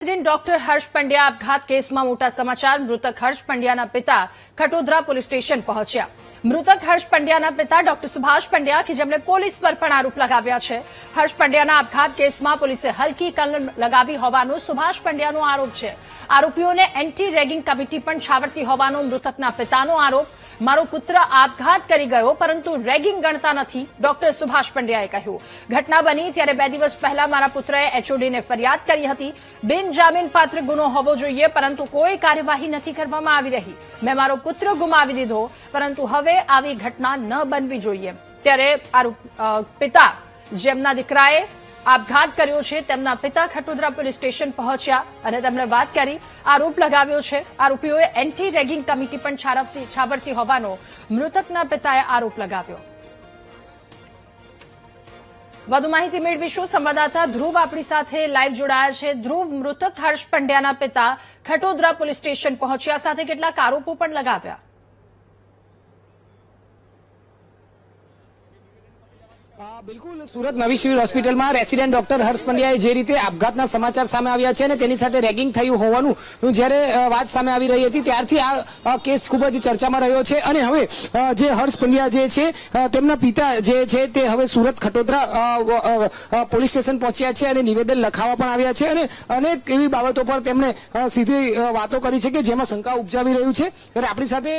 Resident doctor હર્ષ પંડ્યા આપઘાત કેસમાં મોટા સમાચાર। મૃતક હર્ષ પંડ્યાના પિતા ખટોદરા પોલીસ સ્ટેશન પહોંચ્યા। મૃતક હર્ષ પંડ્યાના પિતા ડોક્ટર સુભાષ પંડ્યા કે જેમણે પોલીસ પર પણ આરોપ લગાવ્યા છે। હર્ષ પંડ્યાના આપઘાત કેસમાં પોલીસે હલકી કલમ લગાવી હોવાનો સુભાષ પંડ્યાનો આરોપ છે। આરોપીઓને એન્ટી રેગિંગ કમિટી પણ છાવરતી હોવાનો મૃતકના પિતાનો આરોપ। મારો પુત્ર આપઘાત કરી ગયો પરંતુ રેગિંગ ગણતા નથી, ડોક્ટર સુભાષ પંડ્યાએ કહ્યું। ઘટના બની ત્યારે 2 દિવસ પહેલા મારા પુત્રએ એચઓડીને ફરિયાદ કરી હતી। બિનજામીનપાત્ર ગુનો હોવો જોઈએ પરંતુ કોઈ કાર્યવાહી નથી કરવામાં આવી રહી। મેં મારો પુત્ર ગુમાવી દીધો પરંતુ હવે આવી ઘટના ન બનવી જોઈએ। ત્યારે પિતા જેમના દીકરાએ આપઘાત કર્યો છે તેમના પિતા ખટોદરા પોલીસ સ્ટેશન પહોંચ્યા અને તેમણે વાત કરી, આરોપ લગાવ્યો છે। આરોપીઓએ એન્ટી રેગિંગ કમિટી પણ છાવરતી હોવાનો મૃતકના પિતાએ આરોપ લગાવ્યો। વધુ માહિતી મેળવીશું। સંવાદદાતા ધ્રુવ આપણી સાથે લાઈવ જોડાયા છે। ધ્રુવ, મૃતક હર્ષ પંડ્યાના પિતા ખટોદરા પોલીસ સ્ટેશન પહોંચ્યા, સાથે કેટલાક આરોપો પણ લગાવ્યા। બિલકુલ, સુરત નવી સિવિલ હોસ્પિટલમાં રેસિડેન્ટ ડોક્ટર હર્ષ પંડ્યાએ જે રીતે આપઘાતના સમાચાર સામે આવ્યા છે અને તેની સાથે રેગિંગ થયું હોવાનું જ્યારે વાત સામે આવી રહી હતી ત્યારથી આ કેસ ખૂબ જ ચર્ચામાં રહ્યો છે અને હવે જે હર્ષ પંડ્યા જે છે તેમના પિતા જે છે તે હવે સુરત ખટોદરા પોલીસ સ્ટેશન પહોંચ્યા છે અને નિવેદન લખાવવા પણ આવ્યા છે અને અનેક એવી બાબતો પર તેમણે સીધી વાતો કરી છે કે જેમાં શંકા ઉપજાવી રહ્યું છે। ત્યારે આપણી સાથે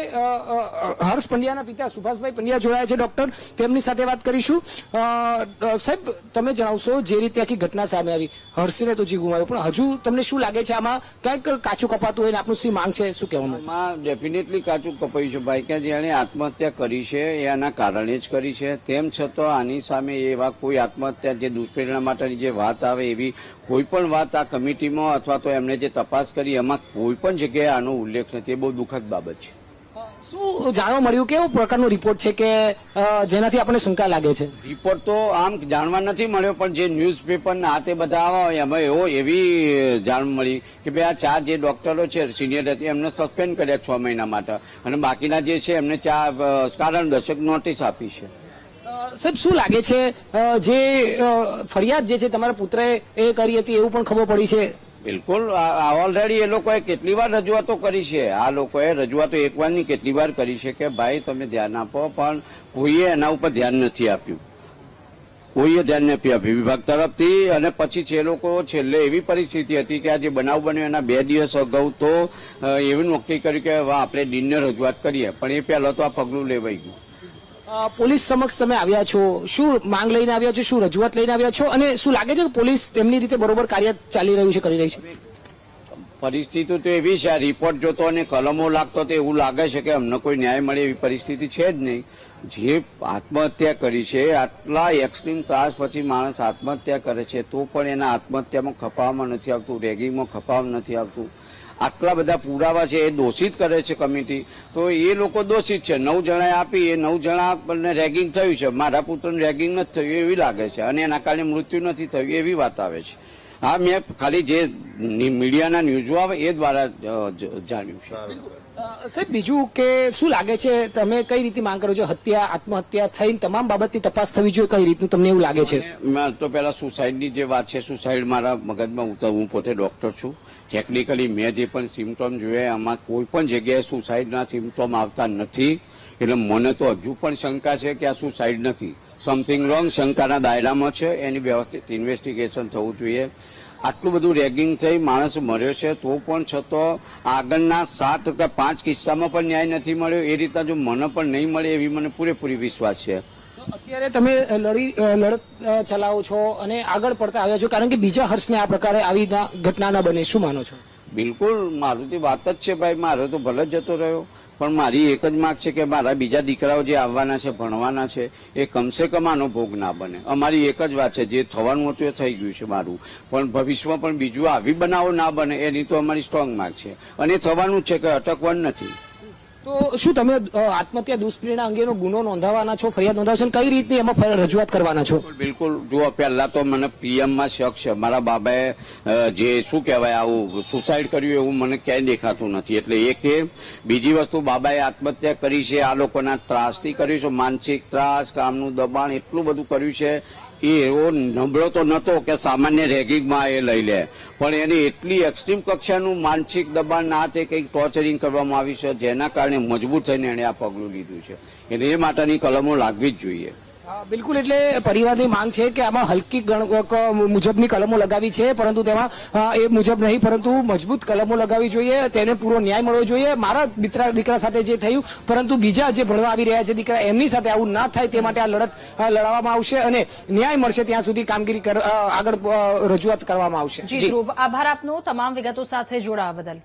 હર્ષ પંડ્યાના પિતા સુભાષભાઈ પંડ્યા જોડાયા છે ડોક્ટર, તેમની સાથે વાત કરીશું। સાહેબ, તમે જણાવશો જે રીતે આખી ઘટના સામે આવી, હર્ષને તો જીવ ગુમાવ્યો પણ હજુ તમને શું લાગે છે આમાં કંઈક કાચું કપાતું હોય ને આપનું શું માંગ છે, શું કહેવાનું? આમાં ડેફિનેટલી કાચું કપાયું છે ભાઈ, કે જેણે આત્મહત્યા કરી છે એ આના કારણે જ કરી છે। તેમ છતાં આની સામે એવા કોઈ આત્મહત્યા જે દુષ્પરિણામ માટેની જે વાત આવે એવી કોઈ પણ વાત આ કમિટીમાં અથવા તો એમને જે તપાસ કરી એમાં કોઈ પણ જગ્યાએ આનો ઉલ્લેખ નથી। એ બહુ દુઃખદ બાબત છે। શું જાણવા મળ્યું, કેવો પ્રકારનો રિપોર્ટ છે કે જેનાથી આપણને શંકા લાગે છે? રિપોર્ટ તો આમ જાણવા નથી મળ્યો પણ જે ન્યૂઝપેપર ના તે બધા આવે એમાં એવી જાણ મળી કે ભાઈ આ 4 જે ડોક્ટરો છે સિનિયર હતી એમને સસ્પેન્ડ કર્યા 6 મહિના માટે અને બાકીના જે છે એમને કારણદર્શક નોટિસ આપી છે। સાહેબ, શું લાગે છે જે ફરિયાદ જે છે તમારા પુત્રએ એ કરી હતી એવું પણ ખબર પડી છે? બિલકુલ, ઓલરેડી એ લોકોએ કેટલી વાર રજૂઆતો કરી છે। આ લોકોએ રજૂઆતો એક વાર ની કેટલી વાર કરી છે કે ભાઈ તમે ધ્યાન આપો, પણ કોઈએ એના ઉપર ધ્યાન નથી આપ્યું। કોઈએ ધ્યાન નથી આપ્યું વિભાગ તરફથી। અને પછી જે લોકો છેલ્લે એવી પરિસ્થિતિ હતી કે આ જે બનાવ બન્યો એના 2 દિવસ અગાઉ તો એવું નક્કી કર્યું કે આપણે ડીનને રજૂઆત કરીએ, પણ એ પહેલા તો આ પગલું લેવાઈ ગયું। પોલીસ સમક્ષ તમે આવ્યા છો, શું માંગ લઈને આવ્યા છો, શું રજૂઆત લઈને આવ્યા છો અને શું લાગે છે કે પોલીસ તેમની રીતે બરોબર કાર્ય ચાલી રહ્યું છે, કરી રહી છે? પરિસ્થિતિ તો એવી છે, આ રિપોર્ટ જોતો અને કલમો લાગતો તો એવું લાગે છે કે અમને કોઈ ન્યાય મળે એવી પરિસ્થિતિ છે જ નહીં। જે આત્મહત્યા કરી છે, આટલા એક્સ્ટ્રીમ ત્રાસ પછી માણસ આત્મહત્યા કરે છે તો પણ એના આત્મહત્યામાં ખપાવવામાં નથી આવતું, રેગિંગમાં ખપાવવામાં નથી આવતું। આટલા બધા પુરાવા છે એ દોષિત કરે છે કમિટી, તો એ લોકો દોષિત છે। 9 જણાએ આપી, એ 9 જણા રેગિંગ થયું છે, મારા પુત્રને રેગિંગ નથી થયું એવી લાગે છે અને એના કારણે મૃત્યુ નથી થયું એવી વાત આવે છે। હા, મેં ખાલી જે મીડિયાના ન્યૂઝો આવે એ દ્વારા જાણ્યું છે। સાહેબ, બીજું કે શું લાગે છે, તમે કઈ રીતે માંગ કરો છો? હત્યા, આત્મહત્યા થઈને તમામ બાબતની તપાસ થવી જોઈએ, કઈ રીતનું તમને એવું લાગે છે? તો પેલા સુસાઇડની જે વાત છે, સુસાઇડ મારા મગજમાં હું પોતે ડોક્ટર છું, ટેકનિકલી મેં જે પણ સિમ્પટોમ જોયા એમાં કોઈ પણ જગ્યાએ સુસાઇડના સિમ્પટોમ આવતા નથી। એટલે મને તો હજુ પણ શંકા છે કે આ સુસાઇડ નથી, સમથિંગ રોંગ શંકાના દાયરામાં છે, એની વ્યવસ્થિત ઇન્વેસ્ટિગેશન થવું જોઈએ। આટલું બધું રેગિંગ થઈ માણસ મર્યો છે તો પણ છતાં આગળના 7 કે 5 કિસ્સામાં પણ ન્યાય નથી મળ્યો। એ રીતના જો મને પણ નહીં મળે એવી મને પૂરેપૂરી વિશ્વાસ છે। અત્યારે તમે લડત ચલાવો છો અને આગળ પડતા આવ્યા છો કારણ કે બીજા હર્ષને આ પ્રકારે આવી ઘટના ન બને, શું માનો છો? બિલકુલ, મારું તો વાત જ છે ભાઈ, મારો તો ભલે જતો રહ્યો પણ મારી એક જ માંગ છે કે મારા બીજા દીકરાઓ જે આવવાના છે, ભણવાના છે, એ કમસે કમ આનો ભોગ ના બને। અમારી એક જ વાત છે, જે થવાનું હતું એ થઈ ગયું છે મારું, પણ ભવિષ્યમાં પણ બીજું આવી બનાવો ના બને એની તો અમારી સ્ટ્રોંગ માંગ છે અને થવાનું જ છે કે અટકવાનું નથી। તો શું તમે આત્મહત્યા દુષ્પ્રેરણા અંગેનો ગુનો નોંધાવવાના છો, ફરિયાદ નોંધાવશો, કઈ રીતની એમાં રજૂઆત કરવાના છો? બિલકુલ, જુઓ પહેલા તો મને પીએમમાં શક છે, મારા બાબાએ જે શું કહેવાય આવું સુસાઇડ કર્યું એવું મને ક્યાંય દેખાતું નથી। એટલે એક એ બીજી વસ્તુ, બાબાએ આત્મહત્યા કરી છે આ લોકોના ત્રાસથી કર્યું છે, માનસિક ત્રાસ, કામનું દબાણ એટલું બધું કર્યું છે એ એવો નબળો તો નતો કે સામાન્ય રેગિંગમાં એ લઈ લે, પણ એને એટલી એક્સ્ટ્રીમ કક્ષાનું માનસિક દબાણ ના તે કંઈક ટોર્ચરિંગ કરવામાં આવી છે, જેના કારણે મજબૂત થઈને એણે આ પગલું લીધું છે. એટલે એ માટેની કલમો લાગવી જ જોઈએ. બિલકુલ, એટલે પરિવારની માંગ છે કે આમાં હલકી મુજબની કલમો લગાવી છે, પરંતુ તેમાં એ મુજબ નહીં, પરંતુ મજબૂત કલમો લગાવવી જોઈએ, તેને પૂરો ન્યાય મળવો જોઈએ. મારા દીકરા સાથે જે થયું, પરંતુ બીજા જે ભણવા આવી રહ્યા છે દીકરા, એમની સાથે આવું ના થાય તે માટે આ લડત લડવામાં આવશે અને ન્યાય મળશે ત્યાં સુધી કામગીરી આગળ રજૂઆત કરવામાં આવશે. જી ધ્રુવ, આભાર આપનો તમામ વિગતો સાથે જોડાવા બદલ.